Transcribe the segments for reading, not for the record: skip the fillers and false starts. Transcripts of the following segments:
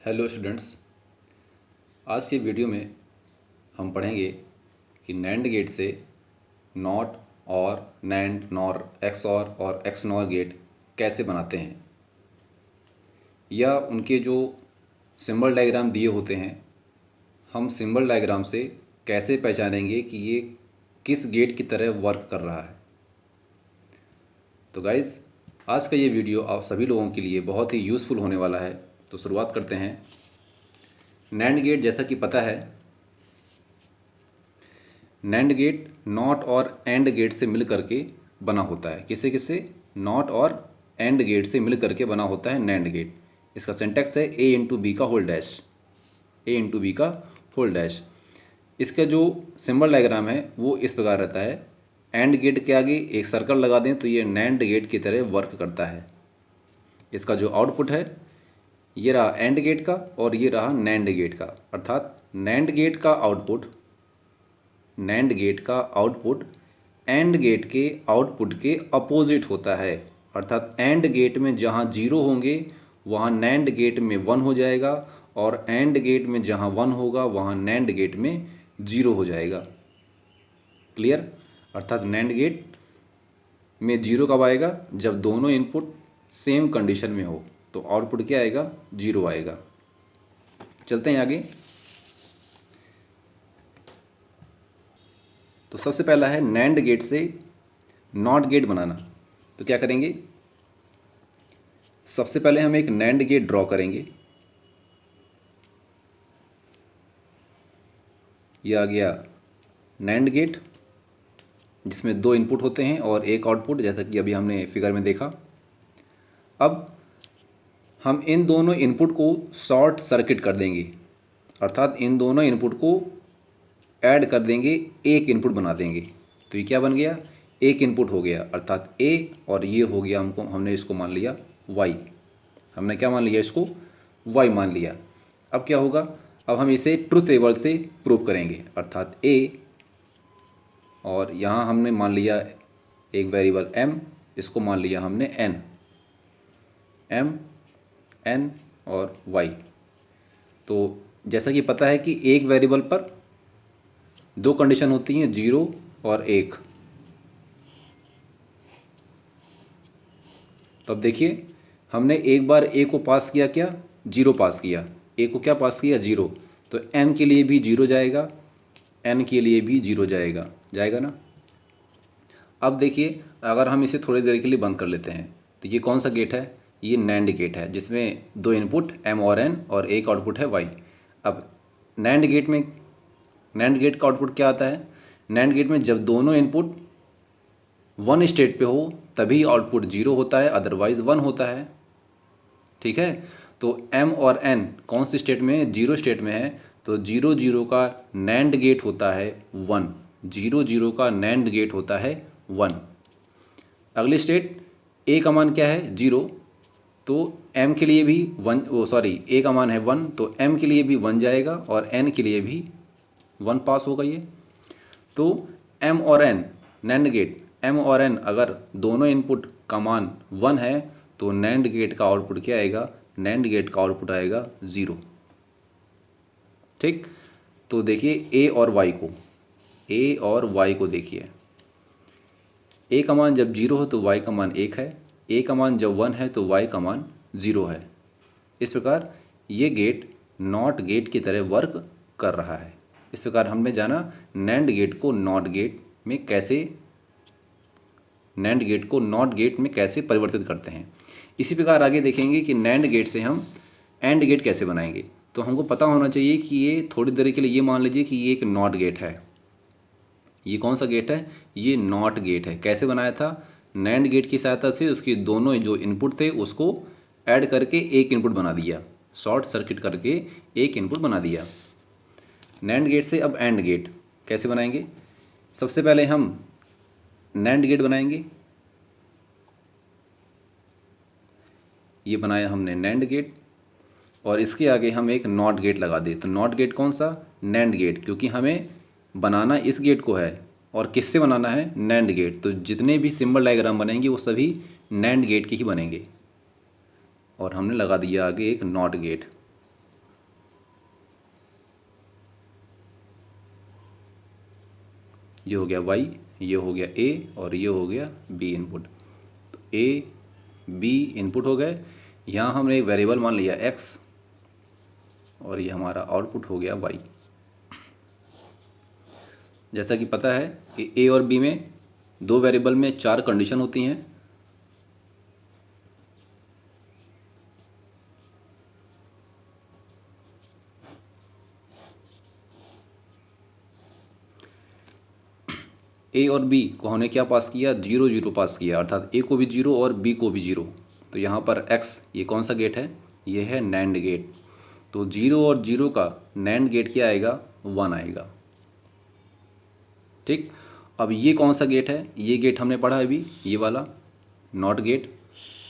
Hello students. आज की video में हम पढ़ेंगे कि नैंड गेट से नॉट और नैंड नॉर एक्सऑर और एक्सनॉर गेट कैसे बनाते हैं, या उनके जो सिंबल डायग्राम दिए होते हैं, हम सिंबल डायग्राम से कैसे पहचानेंगे कि ये किस गेट की तरह वर्क कर रहा है। तो गाइज़, आज का ये वीडियो आप सभी लोगों के लिए बहुत ही यूज़फुल होने वाला है। तो शुरुआत करते हैं। नैंड गेट, जैसा कि पता है, नैंड गेट नॉट और एंड गेट से मिल करके बना होता है। किससे किससे? नॉट और एंड गेट से मिल करके बना होता है नैंड गेट। इसका सिंटैक्स है ए इंटू बी का होल डैश, ए इंटू बी का होल डैश। इसका जो सिंबल डायग्राम है वो इस प्रकार रहता है। एंड गेट के आगे एक सर्कल लगा दें तो ये नैंड गेट की तरह वर्क करता है। इसका जो आउटपुट है ये रहा एंड गेट का और ये रहा नैंड गेट का, अर्थात नैंड गेट का आउटपुट एंड गेट के आउटपुट के अपोजिट होता है। अर्थात एंड गेट में जहाँ जीरो होंगे वहाँ नैंड गेट में वन हो जाएगा, और एंड गेट में जहाँ वन होगा वहाँ नैंड गेट में जीरो हो जाएगा। क्लियर? अर्थात नैंड गेट में जीरो कब आएगा? जब दोनों इनपुट सेम कंडीशन में हो, तो आउटपुट क्या आएगा? जीरो आएगा। चलते हैं आगे। तो सबसे पहला है नैंड गेट से नॉट गेट बनाना। तो क्या करेंगे? सबसे पहले हम एक नैंड गेट ड्रॉ करेंगे। यह आ गया नैंड गेट, जिसमें दो इनपुट होते हैं और एक आउटपुट, जैसा कि अभी हमने फिगर में देखा। अब हम इन दोनों इनपुट को शॉर्ट सर्किट कर देंगे, अर्थात इन दोनों इनपुट को ऐड कर देंगे, एक इनपुट बना देंगे। तो ये क्या बन गया? एक इनपुट हो गया, अर्थात ए, और ये हो गया हमने इसको मान लिया वाई। हमने क्या मान लिया? इसको वाई मान लिया। अब क्या होगा? अब हम इसे ट्रुथ टेबल से प्रूव करेंगे, अर्थात ए, और यहाँ हमने मान लिया एक वेरिएबल एम, इसको मान लिया हमने एन, एम एन और वाई। तो जैसा कि पता है कि एक वेरिएबल पर दो कंडीशन होती हैं, जीरो और एक। तो अब देखिए, हमने एक बार ए को पास किया, क्या? जीरो पास किया। ए को क्या पास किया? जीरो। तो एम के लिए भी जीरो जाएगा, एन के लिए भी जीरो जाएगा, जाएगा ना? अब देखिए, अगर हम इसे थोड़ी देर के लिए बंद कर लेते हैं, तो ये कौन सा गेट है? ये नैंड गेट है, जिसमें दो इनपुट एम और एन और एक आउटपुट है वाई। अब नैंड गेट का आउटपुट क्या आता है? नैंड गेट में जब दोनों इनपुट वन स्टेट पे हो तभी आउटपुट जीरो होता है, अदरवाइज वन होता है। ठीक है? तो एम और एन कौन सी स्टेट में है? जीरो स्टेट में है। तो जीरो जीरो का नैंड गेट होता है वन, जीरो जीरो का नैंड गेट होता है वन। अगली स्टेट ए का मान क्या है? जीरो। तो एम के लिए भी वन, ए का मान है वन, तो एम के लिए भी वन जाएगा और एन के लिए भी वन पास होगा ये। तो एम और एन, नैंड गेट एम और एन, अगर दोनों इनपुट का मान वन है तो नैंड गेट का आउटपुट क्या आएगा? नैंड गेट का आउटपुट आएगा ज़ीरो। ठीक? तो देखिए ए और वाई को देखिए। ए का मान जब जीरो है तो वाई का मान एक है, ए का मान जब वन है तो वाई का मान ज़ीरो है। इस प्रकार ये गेट नॉट गेट की तरह वर्क कर रहा है। इस प्रकार हमने जाना नैंड गेट को नॉट गेट में कैसे परिवर्तित करते हैं। इसी प्रकार आगे देखेंगे कि नैंड गेट से हम एंड गेट कैसे बनाएंगे। तो हमको पता होना चाहिए कि ये थोड़ी देर के लिए ये मान लीजिए कि ये एक नॉट गेट है। ये कौन सा गेट है? ये नॉट गेट है। कैसे बनाया था? नैंड गेट की सहायता से उसके दोनों जो इनपुट थे उसको ऐड करके एक इनपुट बना दिया, शॉर्ट सर्किट करके एक इनपुट बना दिया। नैंड गेट से अब एंड गेट कैसे बनाएंगे? सबसे पहले हम नैंड गेट बनाएंगे। ये बनाया हमने नैंड गेट, और इसके आगे हम एक नॉट गेट लगा दें। तो नॉट गेट कौन सा? नैंड गेट, क्योंकि हमें बनाना इस गेट को है और किससे बनाना है? NAND gate. तो जितने भी सिंबल डायग्राम बनेंगे वो सभी नैंड गेट के ही बनेंगे। और हमने लगा दिया आगे एक नॉट गेट। ये हो गया वाई, ये हो गया ए और ये हो गया बी इनपुट। तो ए बी इनपुट हो गए, यहाँ हमने एक वेरिएबल मान लिया एक्स और ये हमारा आउटपुट हो गया वाई। जैसा कि पता है कि ए और बी में दो वेरिएबल में 4 कंडीशन होती हैं। ए और बी को हमने क्या पास किया, 0 0 पास किया, अर्थात ए को भी 0 और बी को भी 0। तो यहाँ पर एक्स ये कौन सा गेट है, ये है नैंड गेट। तो 0 और 0 का नैंड गेट क्या आएगा, 1 आएगा। ठीक, अब ये कौन सा गेट है, ये गेट हमने पढ़ा है अभी, ये वाला नॉट गेट।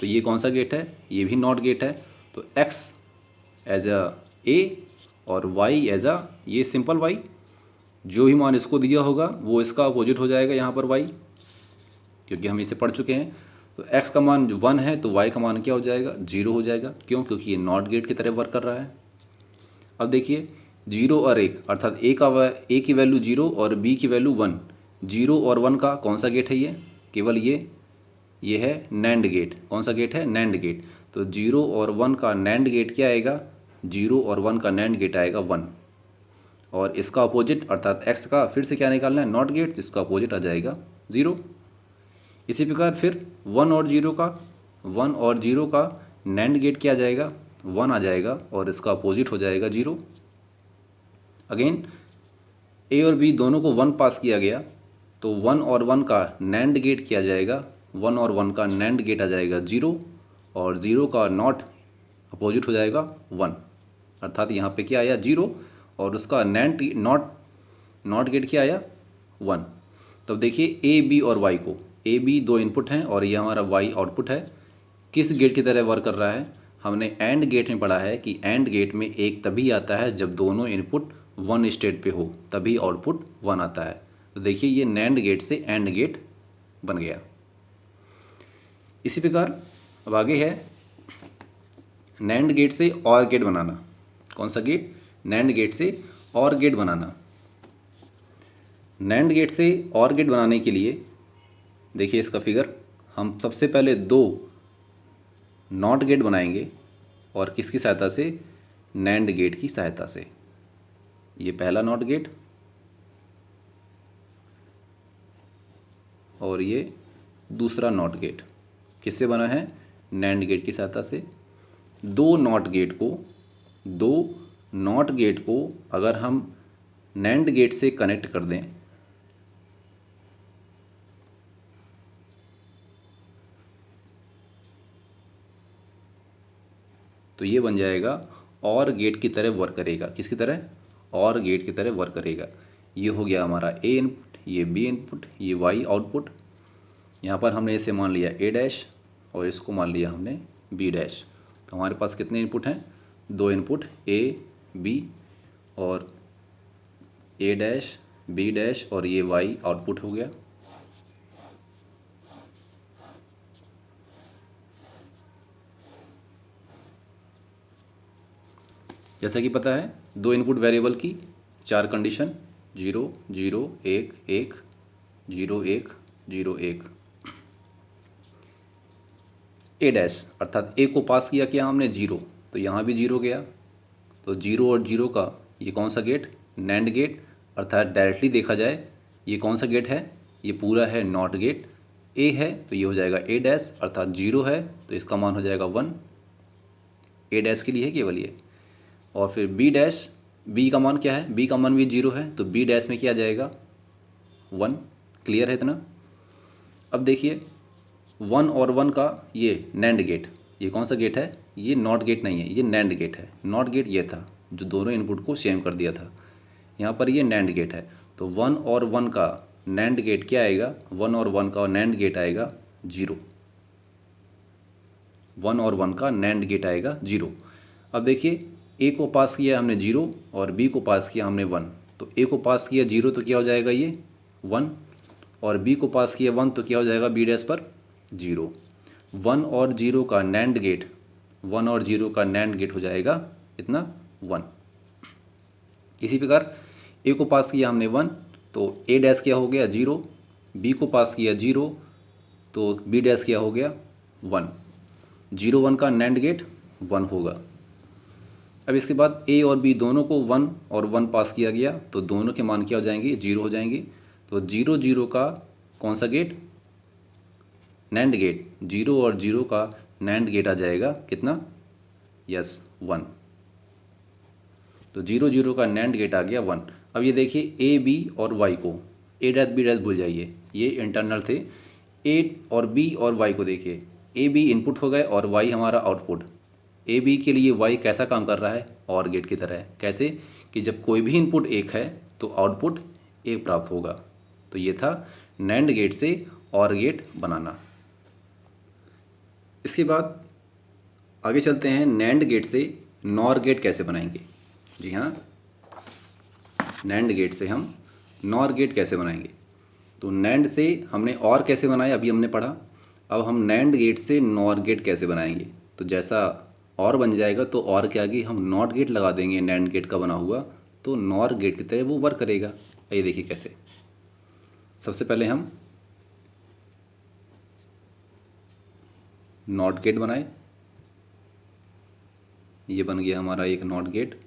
तो ये कौन सा गेट है, ये भी नॉट गेट है। तो एक्स एज अ ए और वाई एज अ ये सिंपल वाई, जो भी मान इसको दिया होगा वो इसका अपोजिट हो जाएगा यहाँ पर y, क्योंकि हम इसे पढ़ चुके हैं। तो x का मान 1 है तो y का मान क्या हो जाएगा, 0 हो जाएगा। क्यों, क्योंकि ये नॉट गेट की तरह वर्क कर रहा है। अब देखिए 0 और 1, अर्थात a की वैल्यू 0 और b की वैल्यू 1। 0 और 1 का कौन सा गेट है, ये केवल ये है नैंड गेट। कौन सा गेट है, नैंड गेट। तो 0 और 1 का नैंड गेट क्या आएगा, 0 और 1 का नैंड गेट आएगा 1। और इसका अपोजिट अर्थात x का फिर से क्या निकालना है, नॉट गेट, इसका अपोजिट आ जाएगा 0। इसी प्रकार फिर 1 और 0 का नैंड गेट क्या आ जाएगा, 1 आ जाएगा और इसका अपोजिट हो जाएगा 0। अगेन a और b दोनों को 1 पास किया गया, तो 1 और 1 का नैंड गेट किया जाएगा, 1 और 1 का नैंड गेट आ जाएगा 0 और 0 का नॉट अपोजिट हो जाएगा 1। अर्थात यहाँ पे क्या आया, 0 और उसका नॉट गेट क्या आया, 1। तब देखिए ए बी और वाई को, ए बी दो इनपुट हैं और ये हमारा वाई आउटपुट है। किस गेट की तरह वर्क कर रहा है, हमने एंड गेट में पढ़ा है कि एंड गेट में एक तभी आता है जब दोनों इनपुट 1 स्टेट पे हो, तभी आउटपुट 1 आता है। तो देखिए ये नैंड गेट से एंड गेट बन गया। इसी प्रकार अब आगे है नैंड गेट से और गेट बनाना। कौन सा गेट, नैंड गेट से और गेट बनाना। नैंड गेट से और गेट बनाने के लिए देखिए इसका फिगर, हम सबसे पहले 2 नॉट गेट बनाएंगे और किसकी सहायता से, नैंड गेट की सहायता से। ये पहला नॉट गेट और ये दूसरा नॉट गेट किससे बना है, नैंड गेट की सहायता से। दो नॉट गेट को अगर हम नैंड गेट से कनेक्ट कर दें तो ये बन जाएगा और गेट की तरह वर्क करेगा। किसकी तरह, और गेट की तरह वर्क करेगा। ये हो गया हमारा ए इनपुट, ये बी इनपुट, ये वाई आउटपुट। यहाँ पर हमने इसे मान लिया ए डैश और इसको मान लिया हमने बी डैश। तो हमारे पास कितने इनपुट हैं, 2 इनपुट ए बी और ए डैश बी डैश और ये वाई आउटपुट हो गया। जैसा कि पता है 2 इनपुट वेरिएबल की 4 कंडीशन, 0 0 1 1 0 1 0 1। ए डैश अर्थात ए को पास किया क्या हमने 0, तो यहाँ भी 0 गया। तो 0 और 0 का ये कौन सा गेट, नैंड गेट। अर्थात डायरेक्टली देखा जाए ये कौन सा गेट है, ये पूरा है नॉट गेट। ए है तो ये हो जाएगा ए डैश, अर्थात 0 है तो इसका मान हो जाएगा 1। ए डैश के लिए है केवल ये। और फिर बी डैश, बी का मान क्या है, बी का मान भी 0 है तो बी डैश में क्या आ जाएगा 1। क्लियर है इतना। अब देखिए 1 और 1 का ये नैंड गेट, ये कौन सा गेट है, ये नॉट गेट नहीं है, ये नैंड गेट है। नॉट गेट ये था जो दोनों इनपुट को सेम कर दिया था, यहाँ पर ये नैंड गेट है। तो 1 और 1 का नैंड गेट क्या आएगा, 1 और 1 का नैंड गेट आएगा 0। 1 और 1 का नैंड गेट आएगा 0। अब देखिए ए को पास किया हमने 0 और बी को पास किया हमने 1। तो ए को पास किया 0 तो क्या हो जाएगा ये 1, और बी को पास किया 1 तो क्या हो जाएगा बी डैश पर 0। 1 और 0 का नैंड गेट, 1 और 0 का नैंड गेट हो जाएगा इतना 1। इसी प्रकार ए को पास किया हमने 1, तो ए डैश क्या हो गया 0, बी को पास किया 0, तो बी डैश क्या हो गया 1। 0 1 का नैंड गेट 1 होगा। अब इसके बाद ए और बी दोनों को 1 और 1 पास किया गया, तो दोनों के मान क्या हो जाएंगे 0 हो जाएंगे। तो 0 0 का कौन सा गेट नैंड गेट, 0 और 0 का नैंड गेट आ जाएगा कितना, यस 1। तो 0 0 का नैंड गेट आ गया 1। अब ये देखिए ए बी और वाई को, ए डैश बी डैश भूल जाइए, ये इंटरनल थे। ए और बी और वाई को देखिए, ए बी इनपुट हो गए और वाई हमारा आउटपुट। ए बी के लिए वाई कैसा काम कर रहा है, और गेट की तरह है। कैसे कि जब कोई भी इनपुट एक है तो आउटपुट एक प्राप्त होगा। तो ये था नैंड गेट से और गेट बनाना। इसके बाद आगे चलते हैं, नैंड गेट से नॉर गेट कैसे बनाएंगे। जी हाँ, नैंड गेट से हम नॉर गेट कैसे बनाएंगे। तो नैंड से हमने और कैसे बनाया अभी हमने पढ़ा। अब हम नैंड गेट से नॉर गेट कैसे बनाएंगे। तो जैसा और बन जाएगा तो और के आगे हम नॉट गेट लगा देंगे नैंड गेट का बना हुआ, तो नॉर गेट की तरह वो वर्क करेगा। ये देखिए कैसे। सबसे पहले हम नॉट गेट बनाए, ये बन गया हमारा एक नॉट गेट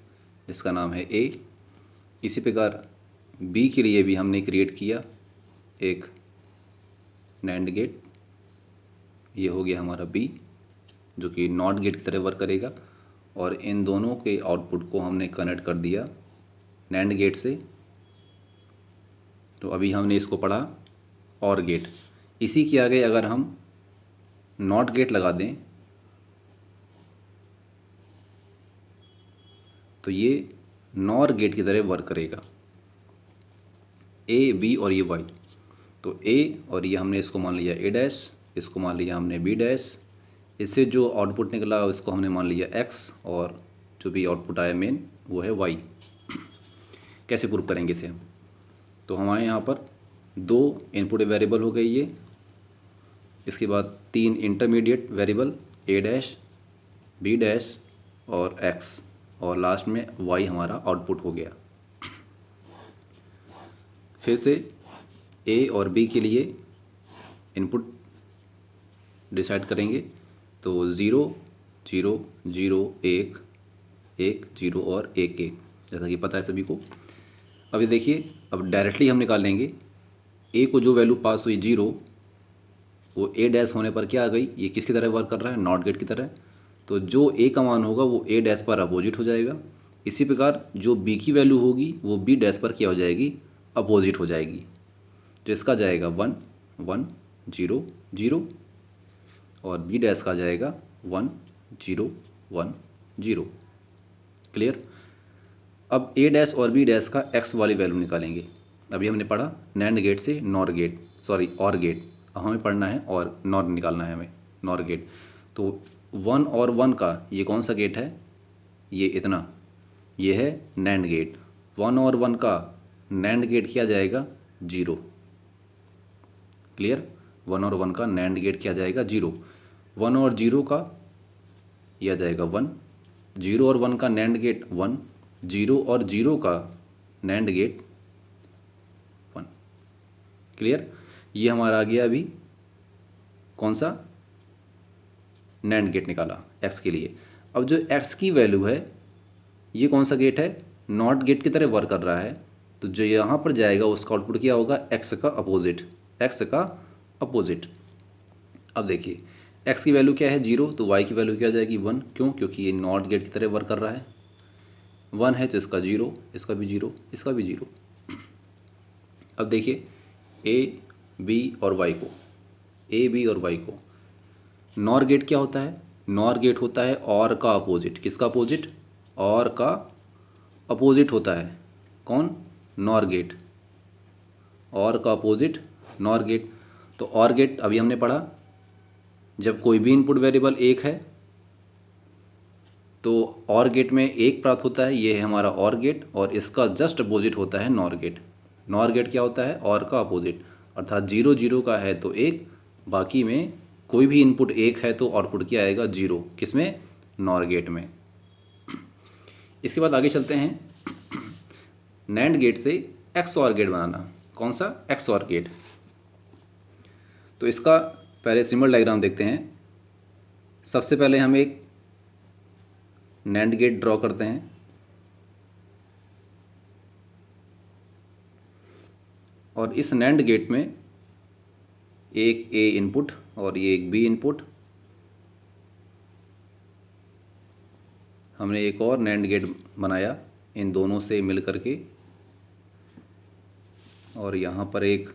जिसका नाम है ए। इसी प्रकार बी के लिए भी हमने क्रिएट किया एक नैंड गेट, ये हो गया हमारा बी जो कि नॉट गेट की तरह वर्क करेगा। और इन दोनों के आउटपुट को हमने कनेक्ट कर दिया नैंड गेट से। तो अभी हमने इसको पढ़ा और गेट। इसी के आगे अगर हम नॉट गेट लगा दें तो ये नॉर गेट की तरह वर्क करेगा। ए बी और ये वाई, तो ए और ये हमने इसको मान लिया ए डैश, इसको मान लिया हमने बी डैश, इससे जो आउटपुट निकला उसको हमने मान लिया एक्स, और जो भी आउटपुट आया मेन वो है वाई। कैसे प्रूव करेंगे इसे हम। तो हमारे यहाँ पर 2 इनपुट वेरिएबल हो गई ये, इसके बाद 3 इंटरमीडिएट वेरिएबल ए डैश बी डैश और एक्स, और लास्ट में वाई हमारा आउटपुट हो गया। फिर से ए और बी के लिए इनपुट डिसाइड करेंगे। तो 0 0 0 1 1 0 और 1 1, जैसा कि पता है सभी को। अभी देखिए, अब डायरेक्टली हम निकालेंगे ए को जो वैल्यू पास हुई 0, वो ए डैश होने पर क्या आ गई, ये किसकी तरह वर्क कर रहा है, नॉट गेट की तरह। तो जो ए का मान होगा वो ए डैश पर अपोजिट हो जाएगा। इसी प्रकार जो बी की वैल्यू होगी वो बी डैश पर क्या हो जाएगी, अपोजिट हो जाएगी। तो इसका जाएगा 1 1 0 0, और बी डैश का जाएगा 1 0 1 0। क्लियर। अब ए डैश और बी डैश का एक्स वाली वैल्यू निकालेंगे। अभी हमने पढ़ा नैंड गेट से नॉर गेट, सॉरी और गेट। अब हमें पढ़ना है और नॉर निकालना है हमें, नॉर गेट। तो 1 और 1 का ये कौन सा गेट है, ये इतना, ये है नैंड गेट। 1 और 1 का नैंड गेट क्या जाएगा 0। क्लियर। 1 और 1 का नैंड गेट क्या जाएगा 0। 1 और 0 का यह जाएगा 1। 0 और 1 का नैंड गेट 1। 0 और 0 का नैंड गेट 1। क्लियर। ये हमारा आ गया अभी कौन सा, नैंड गेट निकाला x के लिए। अब जो x की वैल्यू है ये कौन सा गेट है, नॉट गेट की तरह वर्क कर रहा है। तो जो यहाँ पर जाएगा उसका आउटपुट क्या होगा, x का अपोजिट, x का अपोजिट। अब देखिए x की वैल्यू क्या है 0, तो y की वैल्यू क्या हो जाएगी 1। क्यों, क्योंकि ये नॉट गेट की तरह वर्क कर रहा है। 1 है तो इसका 0, इसका भी 0, इसका भी 0। अब देखिए a b और y को, a b और y को, नॉर गेट क्या होता है, नॉर गेट होता है और का अपोजिट। किसका अपोजिट, और का अपोजिट होता है कौन, नॉर गेट। और का अपोजिट नॉर गेट। तो और गेट अभी हमने पढ़ा, जब कोई भी इनपुट वेरिएबल एक है तो और गेट में एक प्राप्त होता है, ये है हमारा और गेट, और इसका जस्ट अपोजिट होता है नॉर गेट। नॉर गेट क्या होता है, और का अपोजिट, अर्थात 0 0 का है तो 1, बाकी में कोई भी इनपुट एक है तो आउटपुट क्या आएगा 0, किसमें, नॉर गेट में। इसके बाद आगे चलते हैं, नैंड गेट से एक्स और गेट बनाना। कौन सा, XOR गेट। तो इसका पहले सिंबल डायग्राम देखते हैं। सबसे पहले हम एक NAND गेट ड्रॉ करते हैं। और इस NAND गेट में एक A इनपुट और ये एक B इनपुट। हमने एक और NAND गेट बनाया इन दोनों से मिल करके, और यहाँ पर एक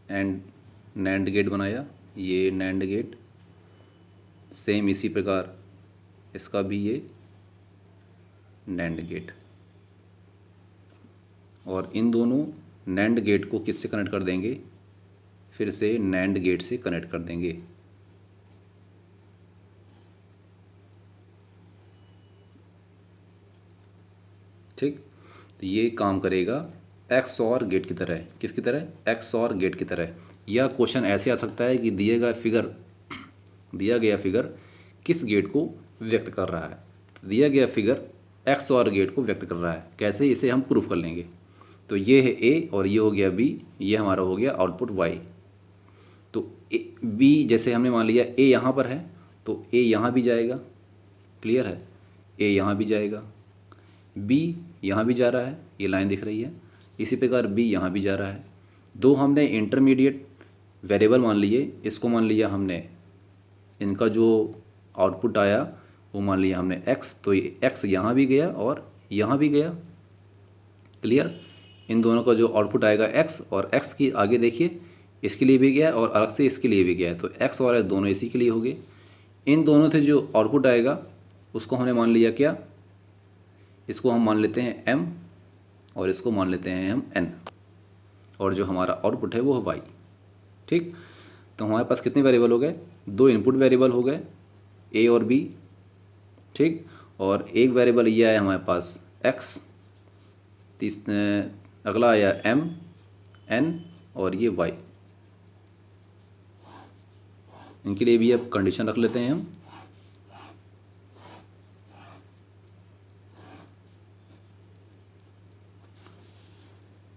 NAND गेट बनाया, ये NAND गेट। सेम इसी प्रकार इसका भी ये NAND गेट। और इन दोनों NAND गेट को किससे कनेक्ट कर देंगे, फिर से NAND गेट से कनेक्ट कर देंगे। ठीक, तो ये काम करेगा XOR गेट की तरह। किसकी तरह, XOR गेट की तरह। यह क्वेश्चन ऐसे आ सकता है कि दिया गया फिगर किस गेट को व्यक्त कर रहा है। तो दिया गया फिगर XOR गेट को व्यक्त कर रहा है। कैसे, इसे हम प्रूफ कर लेंगे। तो ये है A और ये हो गया B, ये हमारा हो गया आउटपुट Y। तो B जैसे हमने मान लिया A यहाँ पर है, तो A यहाँ भी जाएगा। क्लियर है, A यहाँ भी जाएगा, B यहाँ भी जा रहा है, ये लाइन दिख रही है। इसी प्रकार B यहाँ भी जा रहा है। दो हमने इंटरमीडिएट वेरिएबल मान लिए। इसको मान लिया हमने, इनका जो आउटपुट आया वो मान लिया हमने X। तो ये X यहाँ भी गया और यहाँ भी गया। क्लियर, इन दोनों का जो आउटपुट आएगा X, और X की आगे देखिए इसके लिए भी गया और अलग से इसके लिए भी गया। तो X और S दोनों इसी के लिए हो गए। इन दोनों से जो आउटपुट आएगा उसको हमने मान लिया क्या, इसको हम मान लेते हैं M और इसको मान लेते हैं हम N, और जो हमारा आउटपुट है वो है Y। ठीक, तो हमारे पास कितने वेरिएबल हो गए, दो इनपुट वेरिएबल हो गए A और B। ठीक, और एक वेरिएबल ये आया हमारे पास X, अगला आया M, N और ये Y। इनके लिए भी अब कंडीशन रख लेते हैं हम।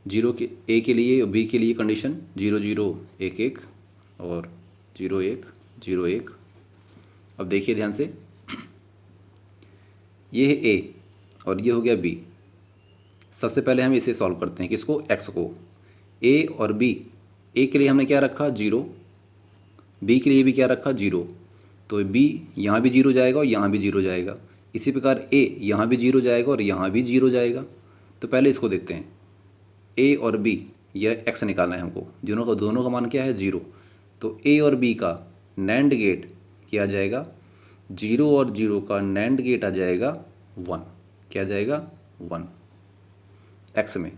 जीरो के A के लिए और B के लिए कंडीशन 0 0 1 1 और 0 1 0 1। अब देखिए ध्यान से, ये है A और ये हो गया B। सबसे पहले हम इसे सॉल्व करते हैं, किसको, X को। A और B, A के लिए हमने क्या रखा 0, B के लिए भी क्या रखा 0। तो B यहाँ भी 0 जाएगा और यहाँ भी 0 जाएगा। इसी प्रकार A यहाँ भी 0 जाएगा और यहाँ भी 0 जाएगा। तो पहले इसको देखते हैं, A और B, यह X निकालना है हमको। दोनों का मान क्या है 0। तो A और B का NAND गेट क्या आ जाएगा, 0 और 0 का NAND गेट आ जाएगा 1। क्या आ जाएगा 1 X में।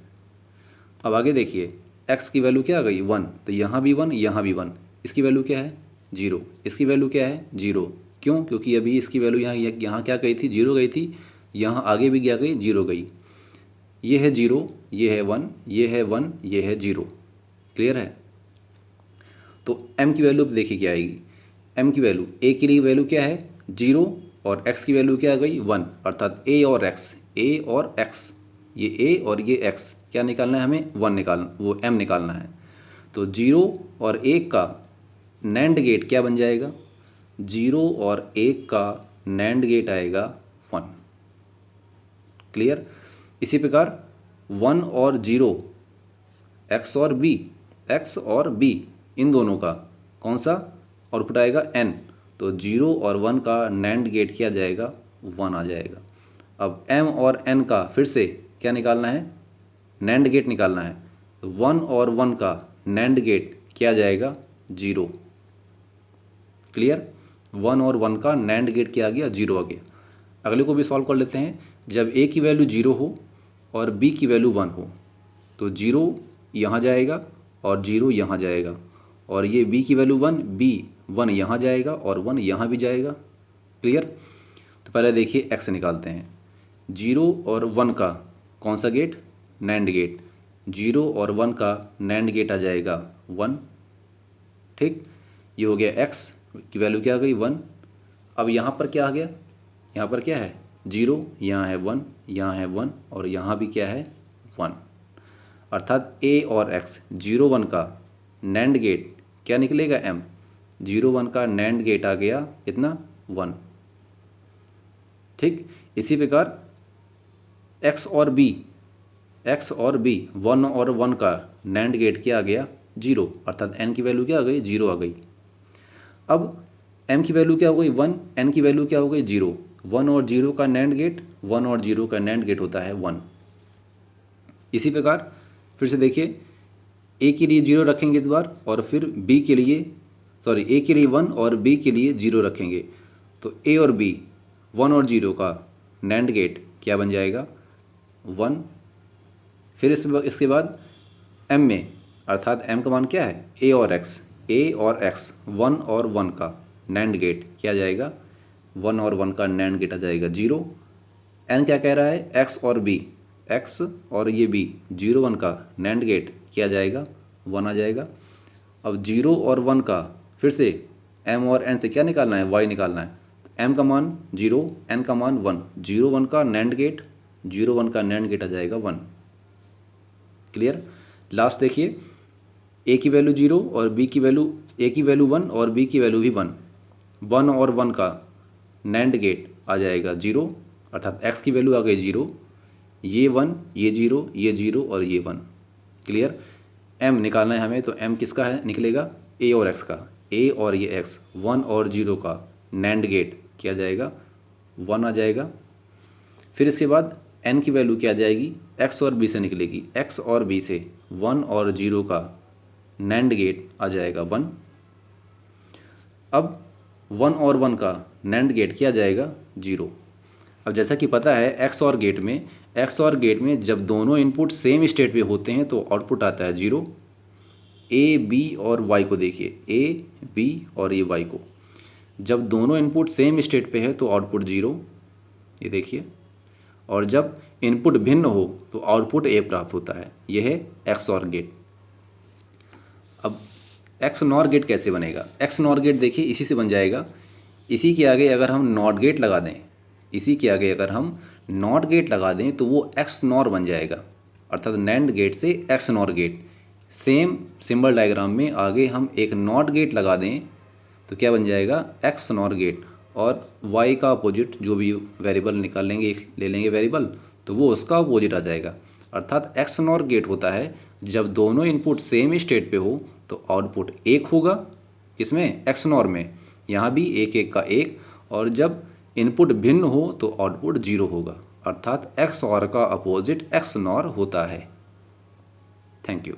अब आगे देखिए, X की वैल्यू क्या आ गई 1। तो यहाँ भी 1, यहाँ भी 1। इसकी वैल्यू क्या है 0, इसकी वैल्यू क्या है 0। क्यों, क्योंकि अभी इसकी वैल्यू यहाँ क्या गई थी, 0 गई थी। यहाँ आगे भी क्या गई, 0 गई। ये है 0, ये है 1, ये है 1, ये है 0। क्लियर है। तो M की वैल्यू देखिए क्या आएगी। M की वैल्यू, A के लिए वैल्यू क्या है 0 और X की वैल्यू क्या आ गई 1, अर्थात A और X, A और X, ये A और ये X क्या निकालना है हमें, 1 निकालना, वो M निकालना है। तो 0 और 1 का NAND गेट क्या बन जाएगा, 0 और 1 का NAND गेट आएगा 1। क्लियर। इसी प्रकार 1 और 0, X और B, X और B इन दोनों का कौन सा आउटपुट आएगा N। तो 0 और 1 का NAND गेट क्या जाएगा 1 आ जाएगा। अब M और N का फिर से क्या निकालना है, NAND गेट निकालना है। 1 और 1 का NAND गेट क्या जाएगा 0। क्लियर, 1 और 1 का NAND गेट क्या आ गया 0 आ गया। अगले को भी सॉल्व कर लेते हैं। जब A की वैल्यू 0 हो और B की वैल्यू 1 हो, तो 0 यहाँ जाएगा और 0 यहाँ जाएगा, और ये B की वैल्यू 1, B 1 यहाँ जाएगा और 1 यहाँ भी जाएगा। क्लियर। तो पहले देखिए X निकालते हैं। 0 और 1 का कौन सा गेट, NAND गेट। 0 और 1 का NAND गेट आ जाएगा 1। ठीक, ये हो गया X की वैल्यू क्या आ गई 1। अब यहाँ पर क्या आ गया, यहाँ पर क्या है 0, यहाँ है 1, यहाँ है 1 और यहाँ भी क्या है 1। अर्थात a और x 0 1 का नैंड गेट क्या निकलेगा m। 0 1 का नैंड गेट आ गया कितना 1। ठीक, इसी प्रकार x और b 1 और 1 का नैंड गेट क्या आ गया 0, अर्थात n की वैल्यू क्या आ गई 0 आ गई। अब m की वैल्यू क्या हो गई 1, n की वैल्यू क्या हो गई 0। 1 और 0 का नैंड गेट 1 और 0 का नैंड गेट होता है 1। इसी प्रकार फिर से देखिए a के लिए 0 रखेंगे इस बार और फिर b के लिए a के लिए 1 और b के लिए 0 रखेंगे तो a और b 1 और 0 का नैंड गेट क्या बन जाएगा 1। फिर इसके बाद m में अर्थात m का मान क्या है a और x 1 और 1 का नैंड गेट क्या आ जाएगा 1 और 1 का नैंड गेट आ जाएगा 0। n क्या कह रहा है x और ये b 0 1 का नैंड गेट क्या आ जाएगा 1 आ जाएगा। अब 0 और 1 का फिर से m और n से क्या निकालना है y निकालना है। m का मान 0, n का मान 1, 0 1 का नैंड गेट 0 1 का नैंड गेट आ जाएगा 1। क्लियर। लास्ट देखिए a की वैल्यू 0 और b की वैल्यू a की वैल्यू 1 और b की वैल्यू भी 1, 1 और 1 का नैंड गेट आ जाएगा 0, अर्थात x की वैल्यू आ गई 0, ये 1 ये 0 ये 0 और ये 1। क्लियर। m निकालना है हमें तो m किसका है निकलेगा a और x का, a और ये x 1 और 0 का नैंड गेट क्या जाएगा 1 आ जाएगा। फिर इसके बाद n की वैल्यू क्या आ जाएगी x और b से निकलेगी, x और b से 1 और 0 का नैंड गेट आ जाएगा 1। अब 1 और 1 का नैंड गेट क्या आ जाएगा 0। अब जैसा कि पता है x और गेट में जब दोनों इनपुट सेम स्टेट पे होते हैं तो आउटपुट आता है 0। a b और y को देखिए, a b और ये y को जब दोनों इनपुट सेम स्टेट पे है तो आउटपुट 0, ये देखिए। और जब इनपुट भिन्न हो तो आउटपुट a प्राप्त होता है, यह है एक्स और गेट। अब एक्स नॉर गेट कैसे बनेगा। एक्स नॉर गेट देखिए इसी से बन जाएगा, इसी के आगे अगर हम नॉट गेट लगा दें, तो वो एक्स नॉर बन जाएगा, अर्थात नैंड गेट से x NOR gate. Same symbol diagram में आगे हम एक नॉट गेट लगा दें तो क्या बन जाएगा एक्स नॉर गेट, और y का अपोजिट जो भी वेरिएबल निकाल लेंगे, ले लेंगे वेरिएबल, तो वो उसका अपोजिट आ जाएगा। अर्थात एक्स नॉर गेट होता है जब दोनों इनपुट सेम स्टेट पे हो तो आउटपुट 1 होगा, इसमें एक्स नॉर में, यहाँ भी 1 1 का 1, और जब इनपुट भिन्न हो तो आउटपुट 0 होगा, अर्थात एक्स ऑर का अपोजिट एक्स नॉर होता है। Thank you.